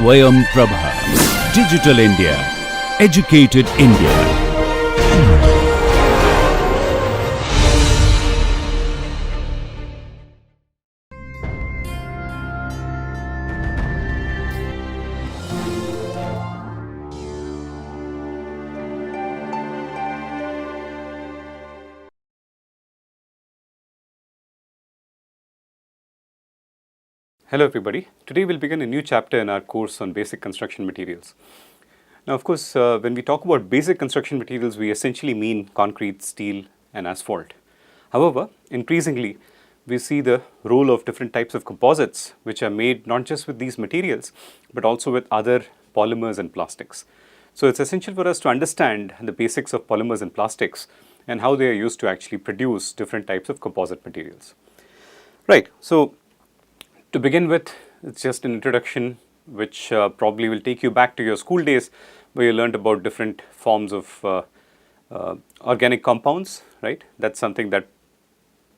Swayam Prabha. Digital India. Educated India. Hello everybody. Today we'll begin a new chapter in our course on basic construction materials. Now of course when we talk about basic construction materials we essentially mean concrete, steel and asphalt. However, increasingly we see the role of different types of composites which are made not just with these materials but also with other polymers and plastics. So it's essential for us to understand the basics of polymers and plastics and how they are used to actually produce different types of composite materials. Right. So to begin with, it's just an introduction which probably will take you back to your school days where you learned about different forms of organic compounds, right? That's something that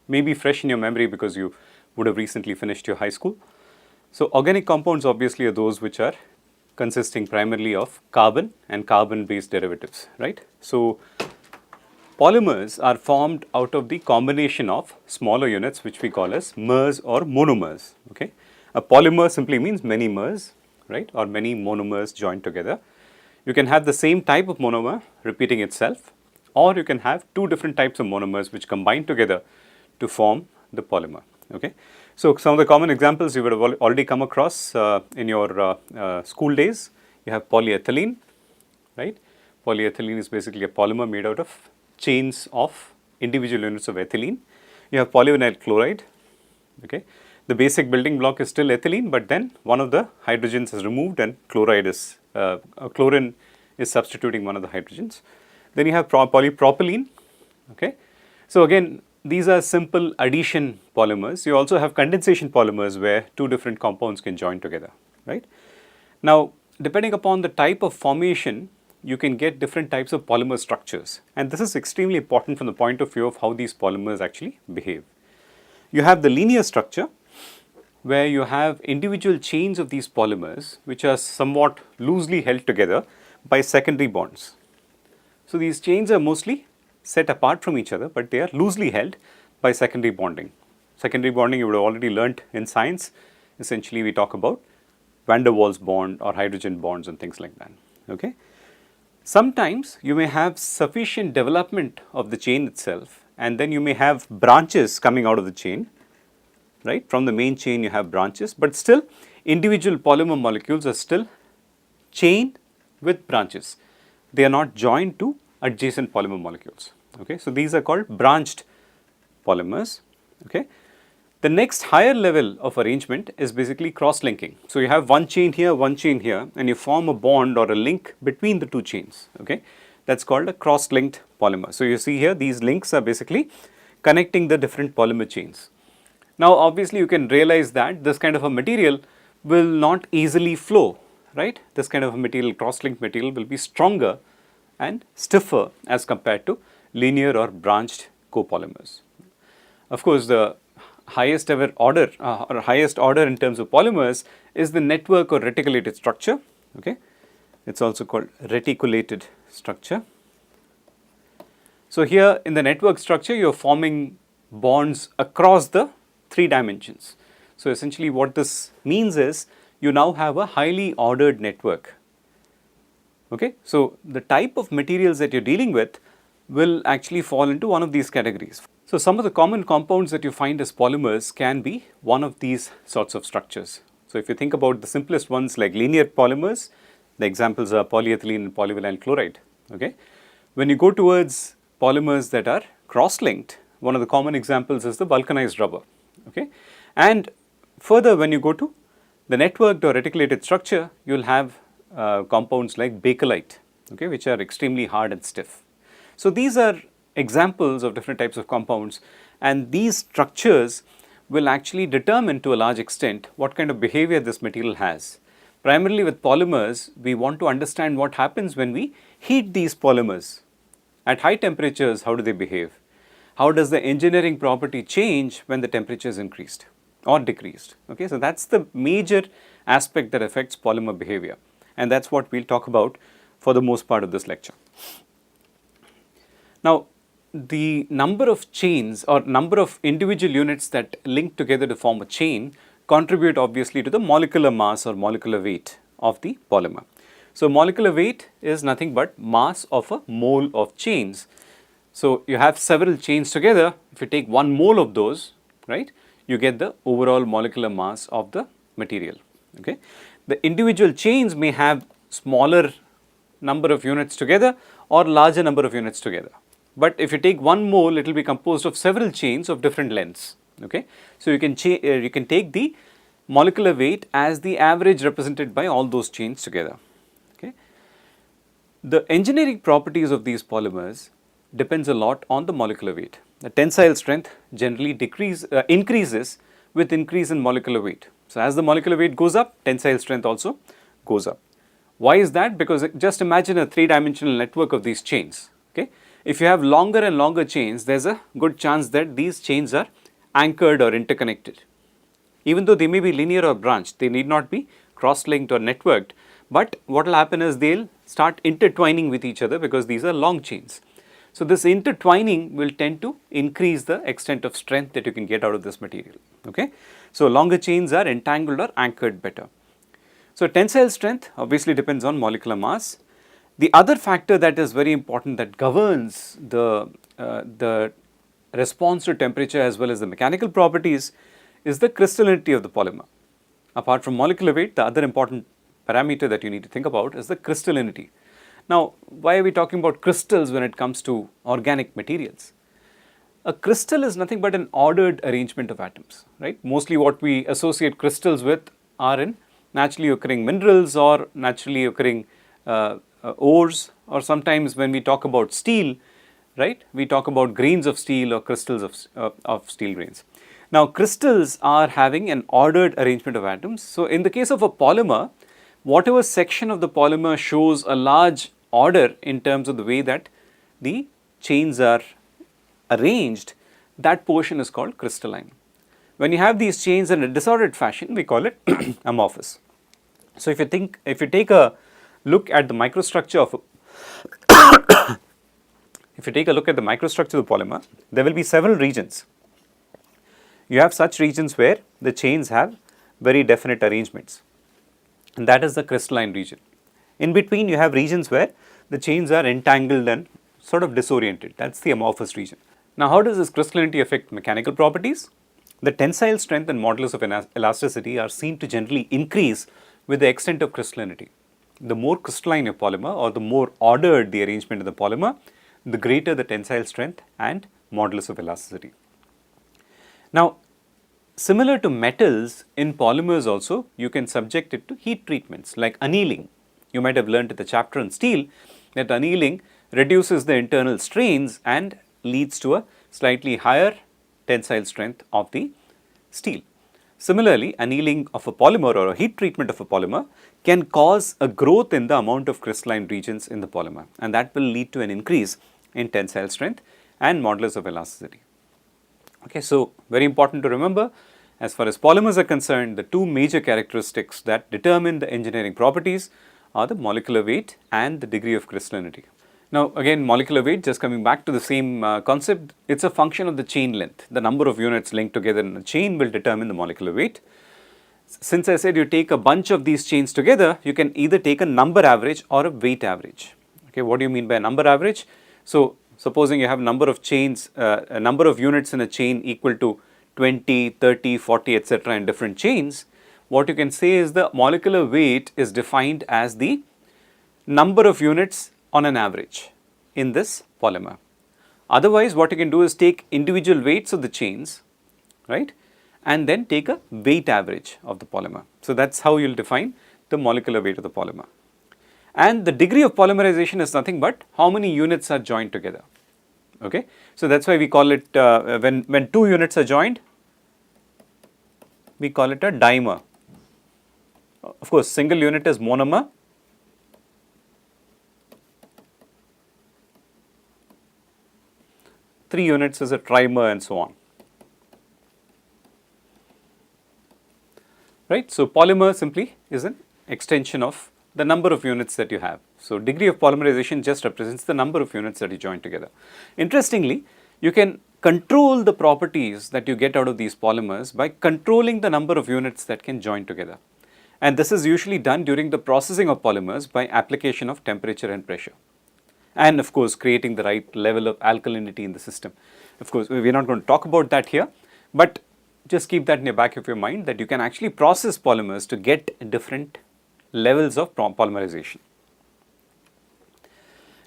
may be fresh in your memory because you would have recently finished your high school. So organic compounds obviously are those which are consisting primarily of carbon and carbon-based derivatives, right? So polymers are formed out of the combination of smaller units which we call as mers or monomers. Okay? A polymer simply means many mers, right, or many monomers joined together. You can have the same type of monomer repeating itself, or you can have two different types of monomers which combine together to form the polymer. Okay? So some of the common examples you would have already come across in your school days. You have polyethylene, right? Polyethylene is basically a polymer made out of chains of individual units of ethylene. You have polyvinyl chloride. Okay. The basic building block is still ethylene, but then one of the hydrogens is removed and chlorine is substituting one of the hydrogens. Then you have polypropylene. Okay. So again, these are simple addition polymers. You also have condensation polymers where two different compounds can join together, right? Now, depending upon the type of formation, you can get different types of polymer structures, and this is extremely important from the point of view of how these polymers actually behave. You have the linear structure where you have individual chains of these polymers which are somewhat loosely held together by secondary bonds. So these chains are mostly set apart from each other, but they are loosely held by secondary bonding. Secondary bonding you would have already learnt in science. Essentially we talk about van der Waals bond or hydrogen bonds and things like that. Okay. Sometimes you may have sufficient development of the chain itself, and then you may have branches coming out of the chain, right? From the main chain you have branches, but still individual polymer molecules are still chained with branches. They are not joined to adjacent polymer molecules. Okay? So these are called branched polymers. Okay? The next higher level of arrangement is basically cross-linking. So you have one chain here, and you form a bond or a link between the two chains. Okay, that's called a cross-linked polymer. So you see here, these links are basically connecting the different polymer chains. Now, obviously, you can realize that this kind of a material will not easily flow, right? This kind of a material, cross-linked material, will be stronger and stiffer as compared to linear or branched copolymers. Of course, the highest ever order or highest order in terms of polymers is the network or reticulated structure. Okay, it's also called reticulated structure. So here in the network structure you are forming bonds across the 3 dimensions. So essentially what this means is you now have a highly ordered network. Okay, so the type of materials that you're dealing with will actually fall into one of these categories. So some of the common compounds that you find as polymers can be one of these sorts of structures. So if you think about the simplest ones like linear polymers, the examples are polyethylene and polyvinyl chloride. Okay, when you go towards polymers that are cross-linked, one of the common examples is the vulcanized rubber. Okay, and further when you go to the networked or reticulated structure, you will have compounds like bakelite, okay, which are extremely hard and stiff. So these are examples of different types of compounds, and these structures will actually determine to a large extent what kind of behavior this material has. Primarily with polymers, we want to understand what happens when we heat these polymers. At high temperatures, how do they behave? How does the engineering property change when the temperature is increased or decreased? Okay, so that's the major aspect that affects polymer behavior, and that's what we'll talk about for the most part of this lecture. Now, the number of chains or number of individual units that link together to form a chain contribute obviously to the molecular mass or molecular weight of the polymer. So, molecular weight is nothing but mass of a mole of chains. So, you have several chains together. If you take 1 mole of those, right, you get the overall molecular mass of the material. Okay. The individual chains may have smaller number of units together or larger number of units together. But if you take 1 mole, it will be composed of several chains of different lengths. Okay. So, you can take the molecular weight as the average represented by all those chains together. Okay. The engineering properties of these polymers depends a lot on the molecular weight. The tensile strength generally increases with increase in molecular weight. So, as the molecular weight goes up, tensile strength also goes up. Why is that? Because just imagine a 3-dimensional network of these chains. Okay. If you have longer and longer chains, there is a good chance that these chains are anchored or interconnected. Even though they may be linear or branched, they need not be cross-linked or networked, but what will happen is they will start intertwining with each other because these are long chains. So, this intertwining will tend to increase the extent of strength that you can get out of this material. Okay. So, longer chains are entangled or anchored better. So, tensile strength obviously depends on molecular mass. The other factor that is very important that governs the response to temperature as well as the mechanical properties is the crystallinity of the polymer. Apart from molecular weight, the other important parameter that you need to think about is the crystallinity. Now, why are we talking about crystals when it comes to organic materials? A crystal is nothing but an ordered arrangement of atoms, right? Mostly what we associate crystals with are in naturally occurring minerals or naturally occurring ores, or sometimes when we talk about steel, right, we talk about grains of steel or crystals of steel grains. Now, crystals are having an ordered arrangement of atoms. So, in the case of a polymer, whatever section of the polymer shows a large order in terms of the way that the chains are arranged, that portion is called crystalline. When you have these chains in a disordered fashion, we call it amorphous. So, if you take a look at the microstructure of if you take a look at the microstructure of the polymer, there will be several regions. You have such regions where the chains have very definite arrangements, and that is the crystalline region. In between, you have regions where the chains are entangled and sort of disoriented. That is the amorphous region. Now, how does this crystallinity affect mechanical properties? The tensile strength and modulus of elasticity are seen to generally increase with the extent of crystallinity. The more crystalline your polymer or the more ordered the arrangement of the polymer, the greater the tensile strength and modulus of elasticity. Now, similar to metals, in polymers also, you can subject it to heat treatments like annealing. You might have learned in the chapter on steel that annealing reduces the internal strains and leads to a slightly higher tensile strength of the steel. Similarly, annealing of a polymer or a heat treatment of a polymer can cause a growth in the amount of crystalline regions in the polymer, and that will lead to an increase in tensile strength and modulus of elasticity. Okay, so very important to remember, as far as polymers are concerned, the two major characteristics that determine the engineering properties are the molecular weight and the degree of crystallinity. Now, again, molecular weight, just coming back to the same concept, it's a function of the chain length. The number of units linked together in a chain will determine the molecular weight. Since I said you take a bunch of these chains together, you can either take a number average or a weight average. Okay, what do you mean by a number average? So, supposing you have number of chains, a number of units in a chain equal to 20, 30, 40, etc. in different chains, what you can say is the molecular weight is defined as the number of units on an average in this polymer. Otherwise, what you can do is take individual weights of the chains, right, and then take a weight average of the polymer. So, that is how you will define the molecular weight of the polymer. And the degree of polymerization is nothing but how many units are joined together. Okay. So, that is why we call it, when two units are joined, we call it a dimer. Of course, single unit is monomer. Three units is a trimer and so on. right? So polymer simply is an extension of the number of units that you have. So degree of polymerization just represents the number of units that you join together. Interestingly, you can control the properties that you get out of these polymers by controlling the number of units that can join together. And this is usually done during the processing of polymers by application of temperature and pressure. And of course, creating the right level of alkalinity in the system. Of course, we are not going to talk about that here, but just keep that in the back of your mind that you can actually process polymers to get different levels of polymerization.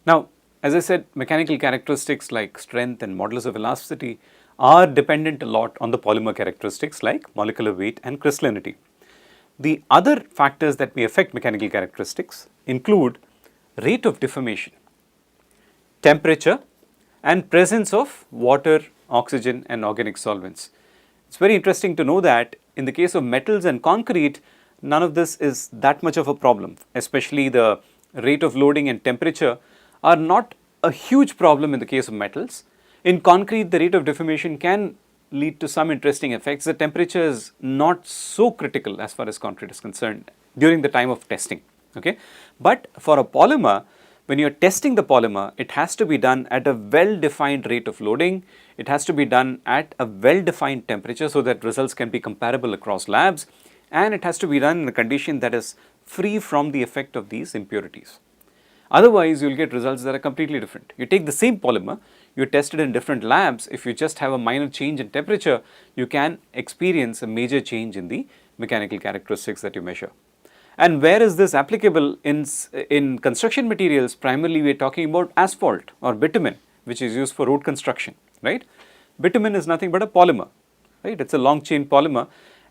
Now, as I said, mechanical characteristics like strength and modulus of elasticity are dependent a lot on the polymer characteristics like molecular weight and crystallinity. The other factors that may affect mechanical characteristics include rate of deformation, temperature, and presence of water, oxygen, and organic solvents. It's very interesting to know that in the case of metals and concrete, none of this is that much of a problem, especially the rate of loading and temperature are not a huge problem in the case of metals. In concrete, the rate of deformation can lead to some interesting effects. The temperature is not so critical as far as concrete is concerned during the time of testing. Okay? But for a polymer, when you are testing the polymer, it has to be done at a well-defined rate of loading. It has to be done at a well-defined temperature so that results can be comparable across labs, and it has to be done in a condition that is free from the effect of these impurities. Otherwise, you will get results that are completely different. You take the same polymer, you test it in different labs. If you just have a minor change in temperature, you can experience a major change in the mechanical characteristics that you measure. And where is this applicable? In construction materials, primarily we are talking about asphalt or bitumen, which is used for road construction, right? Bitumen is nothing but a polymer, right? It's a long chain polymer.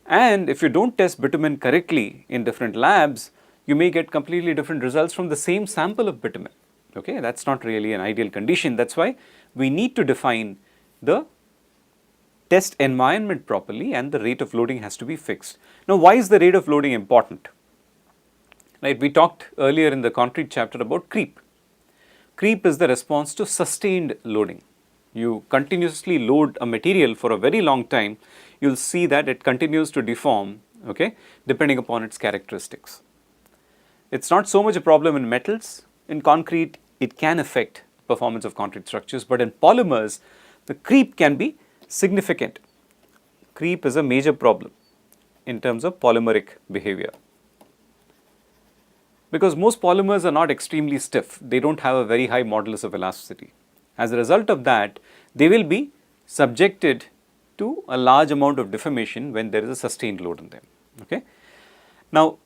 And if you don't test bitumen correctly in different labs, you may get completely different results from the same sample of bitumen. Okay, that's not really an ideal condition. That's why we need to define the test environment properly, and the rate of loading has to be fixed. Now, why is the rate of loading important? Right, we talked earlier in the concrete chapter about creep. Creep is the response to sustained loading. You continuously load a material for a very long time, you'll see that it continues to deform, okay, depending upon its characteristics. It's not so much a problem in metals. In concrete, it can affect performance of concrete structures, but in polymers, the creep can be significant. Creep is a major problem in terms of polymeric behavior. Because most polymers are not extremely stiff, they don't have a very high modulus of elasticity. As a result of that, they will be subjected to a large amount of deformation when there is a sustained load on them. Okay? Now,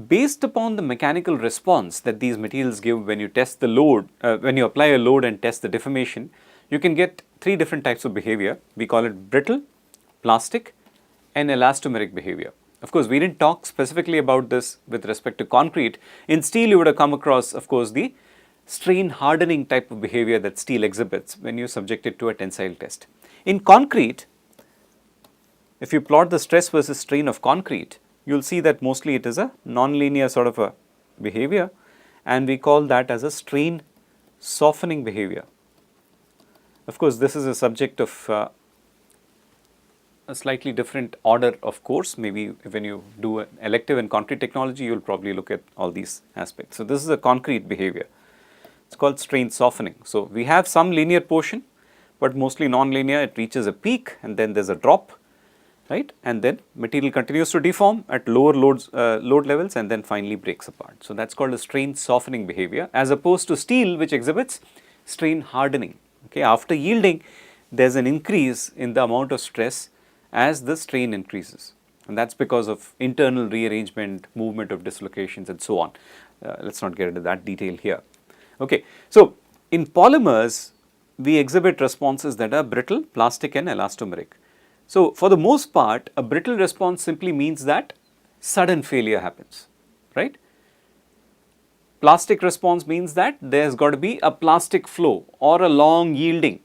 based upon the mechanical response that these materials give when you test the load, when you apply a load and test the deformation, you can get three different types of behavior. We call it brittle, plastic, and elastomeric behavior. Of course, we didn't talk specifically about this with respect to concrete. In steel, you would have come across, of course, the strain hardening type of behavior that steel exhibits when you subject it to a tensile test. In concrete, if you plot the stress versus strain of concrete, you will see that mostly it is a non-linear sort of a behavior, and we call that as a strain softening behavior. Of course, this is a subject of a slightly different order of course. Maybe when you do an elective in concrete technology, you will probably look at all these aspects. So, this is a concrete behavior. It's called strain softening. So, we have some linear portion, but mostly non-linear. It reaches a peak and then there is a drop, right, and then material continues to deform at lower load levels and then finally breaks apart. So, that is called a strain softening behavior, as opposed to steel, which exhibits strain hardening. Okay. After yielding, there is an increase in the amount of stress as the strain increases, and that is because of internal rearrangement, movement of dislocations and so on. Let us not get into that detail here. Okay. So, in polymers, we exhibit responses that are brittle, plastic and elastomeric. So, for the most part, a brittle response simply means that sudden failure happens, right. Plastic response means that there has got to be a plastic flow or a long yielding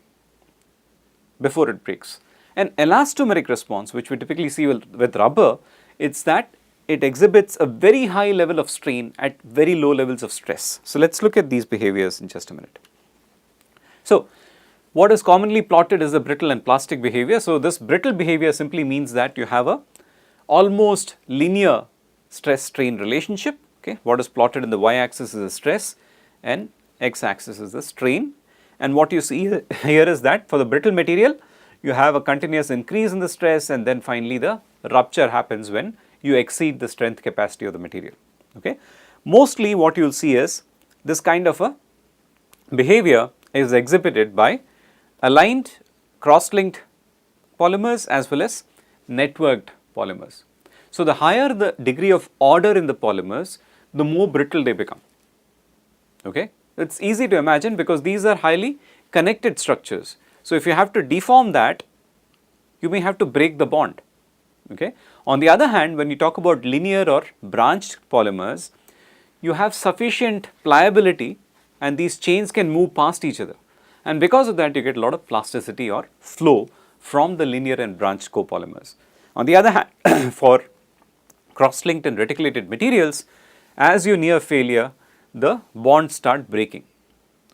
before it breaks. An elastomeric response, which we typically see with rubber, it's that it exhibits a very high level of strain at very low levels of stress. So, let us look at these behaviors in just a minute. So, what is commonly plotted is the brittle and plastic behavior. So, this brittle behavior simply means that you have a almost linear stress strain relationship. Okay, what is plotted in the y-axis is the stress and x-axis is the strain. And what you see here is that for the brittle material, you have a continuous increase in the stress, and then finally the rupture happens when you exceed the strength capacity of the material. Okay. Mostly what you will see is this kind of a behavior is exhibited by aligned cross-linked polymers as well as networked polymers. So, the higher the degree of order in the polymers, the more brittle they become. Okay. It is easy to imagine because these are highly connected structures. So, if you have to deform that, you may have to break the bond. Okay. On the other hand, when you talk about linear or branched polymers, you have sufficient pliability and these chains can move past each other, and because of that you get a lot of plasticity or flow from the linear and branched copolymers. On the other hand, for cross-linked and reticulated materials, as you near failure, the bonds start breaking.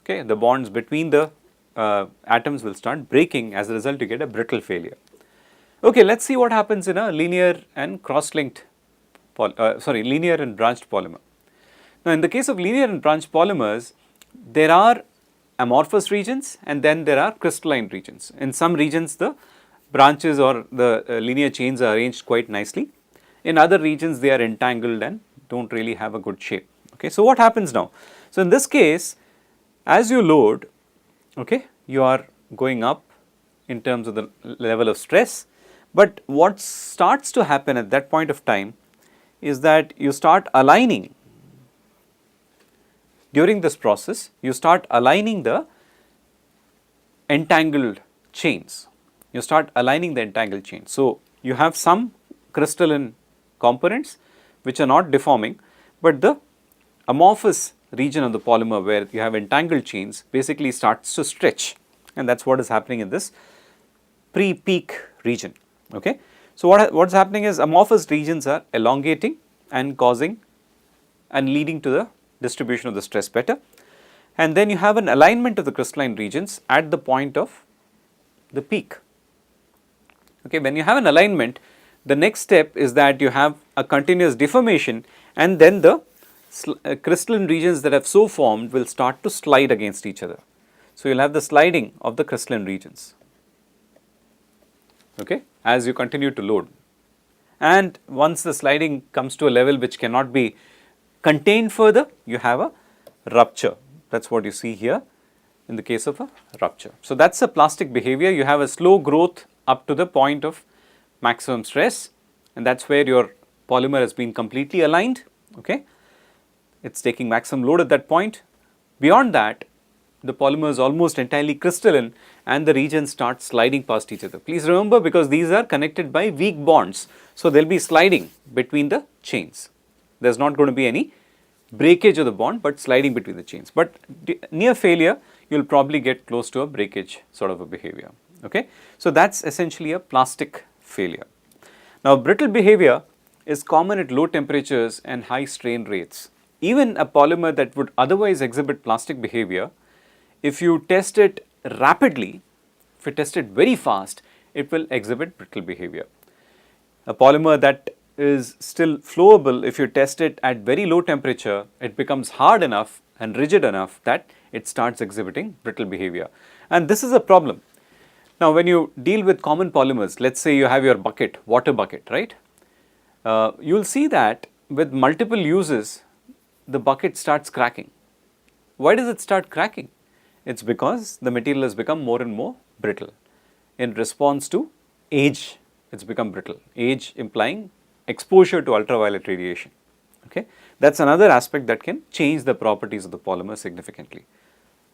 Okay, the bonds between the atoms will start breaking. As a result, you get a brittle failure. Okay, let's see what happens in a linear and cross-linked, linear and branched polymer. Now, in the case of linear and branched polymers, there are amorphous regions and then there are crystalline regions. In some regions, the branches or the linear chains are arranged quite nicely. In other regions, they are entangled and do not really have a good shape. Okay, so what happens now? So, in this case, as you load, okay, you are going up in terms of the level of stress, but what starts to happen at that point of time is that you start aligning. During this process, you start aligning the entangled chains. You start aligning the entangled chains. So, you have some crystalline components which are not deforming, but the amorphous region of the polymer where you have entangled chains basically starts to stretch, and that is what is happening in this pre-peak region. Okay. So, what is happening is amorphous regions are elongating and causing and leading to the distribution of the stress better, and then you have an alignment of the crystalline regions at the point of the peak. Okay, when you have an alignment, the next step is that you have a continuous deformation, and then the crystalline regions that have so formed will start to slide against each other. So, you will have the sliding of the crystalline regions, okay, as you continue to load, and once the sliding comes to a level which cannot be contained further, you have a rupture. That is what you see here in the case of a rupture. So, that is a plastic behavior. You have a slow growth up to the point of maximum stress, and that is where your polymer has been completely aligned. Okay. It is taking maximum load at that point. Beyond that, the polymer is almost entirely crystalline and the regions start sliding past each other. Please remember, because these are connected by weak bonds, so there will be sliding between the chains. There is not going to be any breakage of the bond, but sliding between the chains. But near failure, you will probably get close to a breakage sort of a behavior. Okay. So, that is essentially a plastic failure. Now, brittle behavior is common at low temperatures and high strain rates. Even a polymer that would otherwise exhibit plastic behavior, if you test it rapidly, if you test it very fast, it will exhibit brittle behavior. A polymer that is still flowable, if you test it at very low temperature, it becomes hard enough and rigid enough that it starts exhibiting brittle behavior, and this is a problem. Now, when you deal with common polymers, let us say you have your bucket, water bucket, right? You will see that with multiple uses, the bucket starts cracking. Why does it start cracking? It is because the material has become more and more brittle. In response to age, it has become brittle, age implying exposure to ultraviolet radiation. Okay. That is another aspect that can change the properties of the polymer significantly.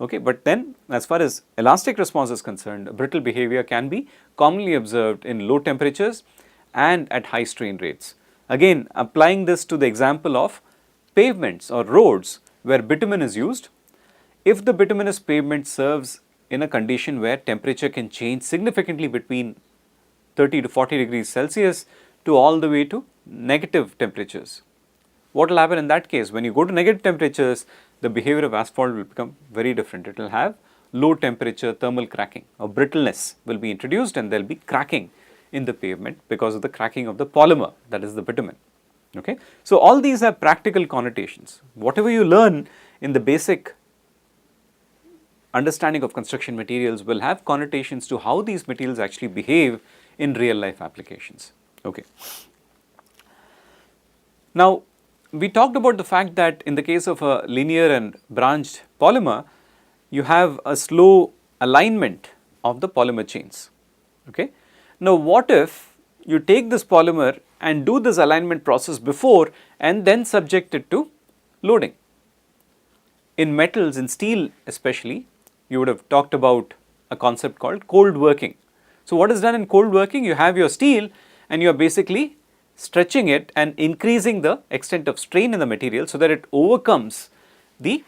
Okay. But then, as far as elastic response is concerned, brittle behavior can be commonly observed in low temperatures and at high strain rates. Again, applying this to the example of pavements or roads where bitumen is used, if the bituminous pavement serves in a condition where temperature can change significantly between 30 to 40 degrees Celsius to all the way to negative temperatures, what will happen in that case? When you go to negative temperatures, the behavior of asphalt will become very different. It will have low temperature thermal cracking or brittleness will be introduced, and there will be cracking in the pavement because of the cracking of the polymer, that is the bitumen. Okay. So, all these have practical connotations. Whatever you learn in the basic understanding of construction materials will have connotations to how these materials actually behave in real life applications. Okay. Now, we talked about the fact that in the case of a linear and branched polymer, you have a slow alignment of the polymer chains. Okay. Now, what if you take this polymer and do this alignment process before and then subject it to loading? In metals, in steel especially, you would have talked about a concept called cold working. So, what is done in cold working? You have your steel and you are basically stretching it and increasing the extent of strain in the material so that it overcomes the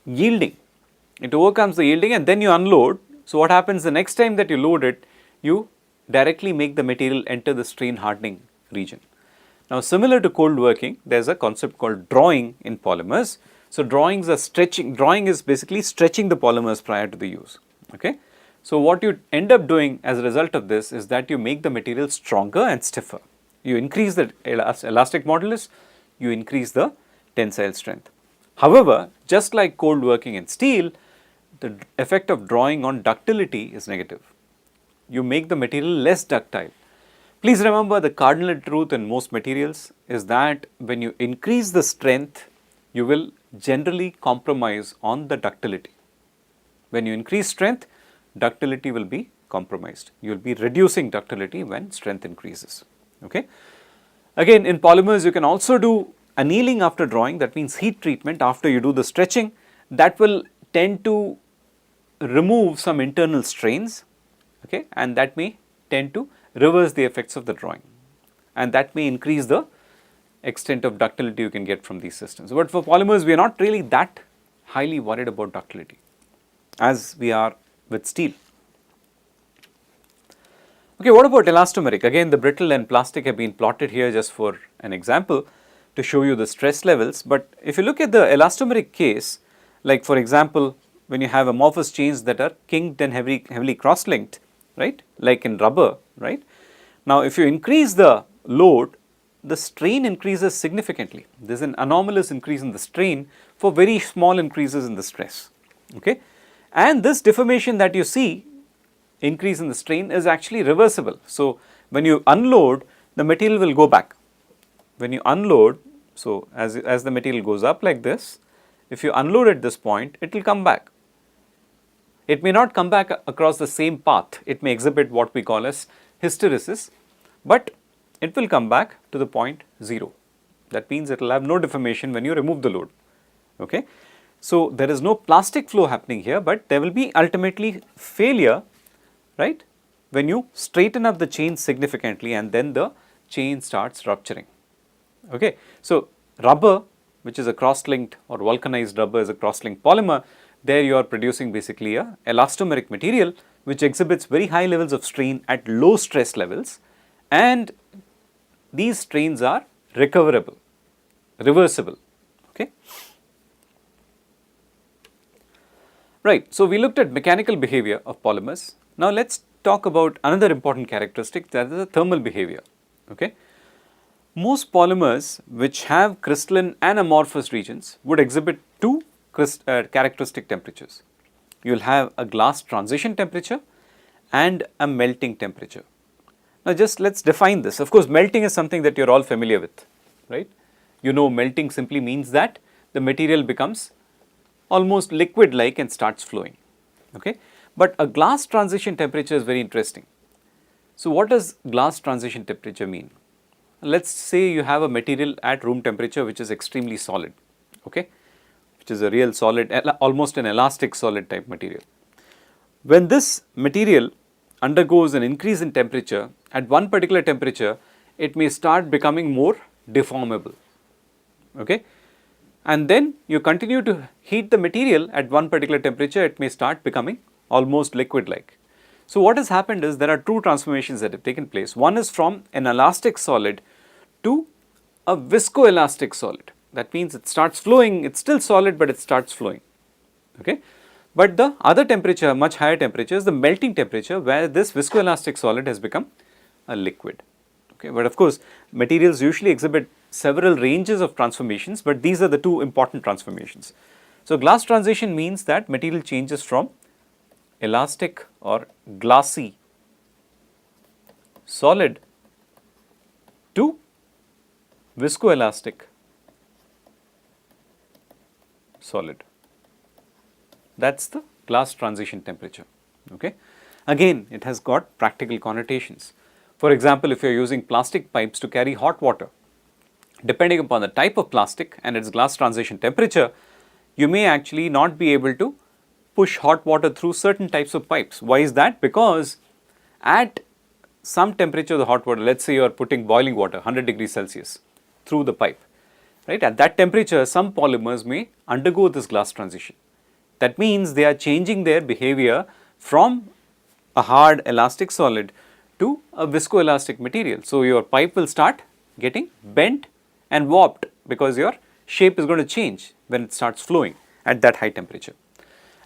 yielding. It overcomes the yielding and then you unload. So, what happens the next time that you load it, you directly make the material enter the strain hardening region. Now, similar to cold working, there is a concept called drawing in polymers. So, drawing is basically stretching the polymers prior to the use. Okay. So, what you end up doing as a result of this is that you make the material stronger and stiffer. You increase the elastic modulus, you increase the tensile strength. However, just like cold working in steel, the effect of drawing on ductility is negative. You make the material less ductile. Please remember, the cardinal truth in most materials is that when you increase the strength, you will generally compromise on the ductility. When you increase strength, ductility will be compromised. You will be reducing ductility when strength increases. Okay. Again, in polymers, you can also do annealing after drawing, that means heat treatment after you do the stretching. That will tend to remove some internal strains, okay, and that may tend to reverse the effects of the drawing, and that may increase the extent of ductility you can get from these systems. But for polymers, we are not really that highly worried about ductility as we are with steel. Okay, what about elastomeric? Again, the brittle and plastic have been plotted here just for an example to show you the stress levels. But if you look at the elastomeric case, like for example, when you have amorphous chains that are kinked and heavily cross-linked, right, like in rubber, right. Now, if you increase the load, the strain increases significantly. There is an anomalous increase in the strain for very small increases in the stress. Okay. And this deformation that you see, increase in the strain, is actually reversible. So, when you unload, the material will go back. When you unload, so as the material goes up like this, if you unload at this point, it will come back. It may not come back across the same path. It may exhibit what we call as hysteresis, but it will come back to the point 0. That means it will have no deformation when you remove the load. Okay. So, there is no plastic flow happening here, but there will be ultimately failure, right, when you straighten up the chain significantly and then the chain starts rupturing. Okay. So, rubber, which is a cross-linked, or vulcanized rubber is a cross-linked polymer, there you are producing basically a elastomeric material which exhibits very high levels of strain at low stress levels, and these strains are recoverable, reversible. Okay. Right. So, we looked at mechanical behavior of polymers. Now, let us talk about another important characteristic, that is the thermal behavior. Okay. Most polymers which have crystalline and amorphous regions would exhibit two characteristic temperatures. You will have a glass transition temperature and a melting temperature. Now, just let us define this. Of course, melting is something that you are all familiar with, right. You know, melting simply means that the material becomes almost liquid like and starts flowing. Okay. But a glass transition temperature is very interesting. So, what does glass transition temperature mean? Let us say you have a material at room temperature which is extremely solid, okay, which is a real solid, almost an elastic solid type material. When this material undergoes an increase in temperature, at one particular temperature, it may start becoming more deformable, okay. And then you continue to heat the material at one particular temperature, it may start becoming almost liquid like. So, what has happened is there are two transformations that have taken place. One is from an elastic solid to a viscoelastic solid. That means it starts flowing, it is still solid, but it starts flowing. Okay. But the other temperature, much higher temperature, is the melting temperature, where this viscoelastic solid has become a liquid. Okay, but of course, materials usually exhibit several ranges of transformations, but these are the two important transformations. So, glass transition means that material changes from elastic or glassy solid to viscoelastic solid. That is the glass transition temperature. Okay. Again, it has got practical connotations. For example, if you are using plastic pipes to carry hot water, depending upon the type of plastic and its glass transition temperature, you may actually not be able to push hot water through certain types of pipes. Why is that? Because at some temperature of the hot water, let us say you are putting boiling water 100 degrees Celsius through the pipe, right. At that temperature, some polymers may undergo this glass transition. That means they are changing their behavior from a hard elastic solid to a viscoelastic material. So, your pipe will start getting bent and warped because your shape is going to change when it starts flowing at that high temperature.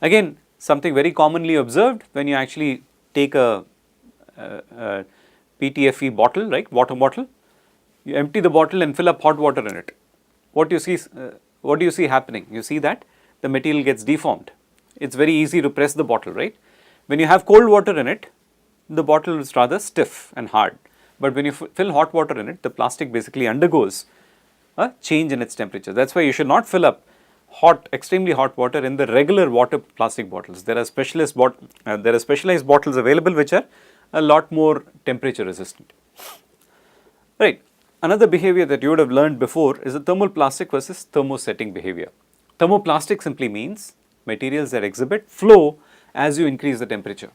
Again, something very commonly observed when you actually take a PTFE bottle, right, water bottle, you empty the bottle and fill up hot water in it. What do you see happening? You see that the material gets deformed. It is very easy to press the bottle, right. When you have cold water in it, the bottle is rather stiff and hard, but when you fill hot water in it, the plastic basically undergoes a change in its temperature. That is why you should not fill up extremely hot water in the regular water plastic bottles. There are specialized bottles available which are a lot more temperature resistant. Right. Another behavior that you would have learned before is the thermoplastic versus thermosetting behavior. Thermoplastic simply means materials that exhibit flow as you increase the temperature.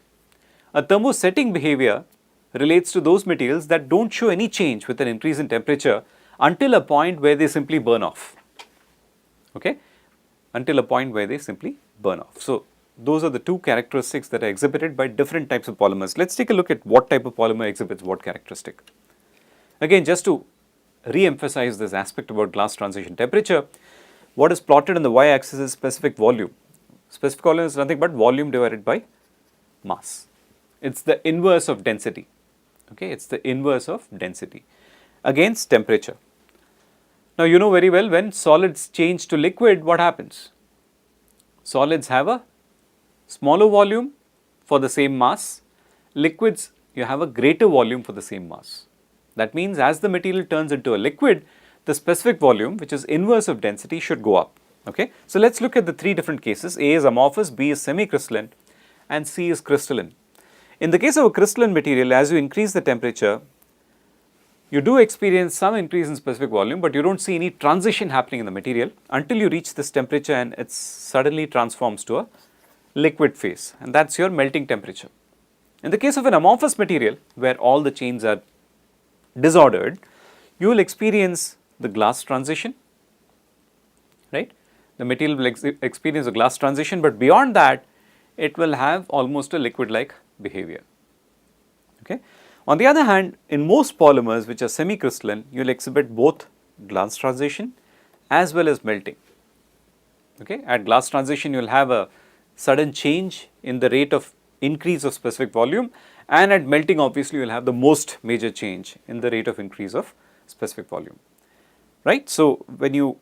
A thermosetting behavior relates to those materials that do not show any change with an increase in temperature until a point where they simply burn off. Okay? Until a point where they simply burn off. So, those are the two characteristics that are exhibited by different types of polymers. Let us take a look at what type of polymer exhibits what characteristic. Again, just to re-emphasize this aspect about glass transition temperature, what is plotted on the y-axis is specific volume. Specific volume is nothing but volume divided by mass. It is the inverse of density. Okay, it is the inverse of density against temperature. Now, you know very well when solids change to liquid, what happens? Solids have a smaller volume for the same mass. Liquids, you have a greater volume for the same mass. That means as the material turns into a liquid, the specific volume, which is inverse of density, should go up. Okay. So, let us look at the three different cases. A is amorphous, B is semi-crystalline and C is crystalline. In the case of a crystalline material, as you increase the temperature, you do experience some increase in specific volume, but you do not see any transition happening in the material until you reach this temperature and it suddenly transforms to a liquid phase, and that is your melting temperature. In the case of an amorphous material, where all the chains are disordered, you will experience the glass transition, right. The material will experience a glass transition, but beyond that, it will have almost a liquid-like behavior. Okay. On the other hand, in most polymers which are semi-crystalline, you will exhibit both glass transition as well as melting. Okay. At glass transition, you will have a sudden change in the rate of increase of specific volume, and at melting obviously you will have the most major change in the rate of increase of specific volume, right. So, when you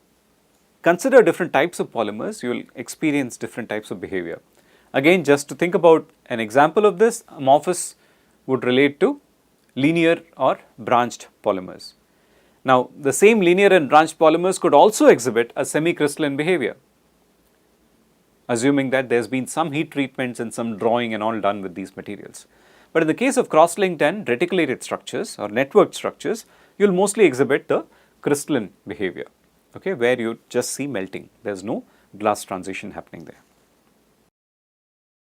consider different types of polymers, you will experience different types of behavior. Again, just to think about an example of this, amorphous would relate to linear or branched polymers. Now, the same linear and branched polymers could also exhibit a semi-crystalline behavior, assuming that there has been some heat treatments and some drawing and all done with these materials. But in the case of cross-linked and reticulated structures or networked structures, you will mostly exhibit the crystalline behavior, okay, where you just see melting. There is no glass transition happening there.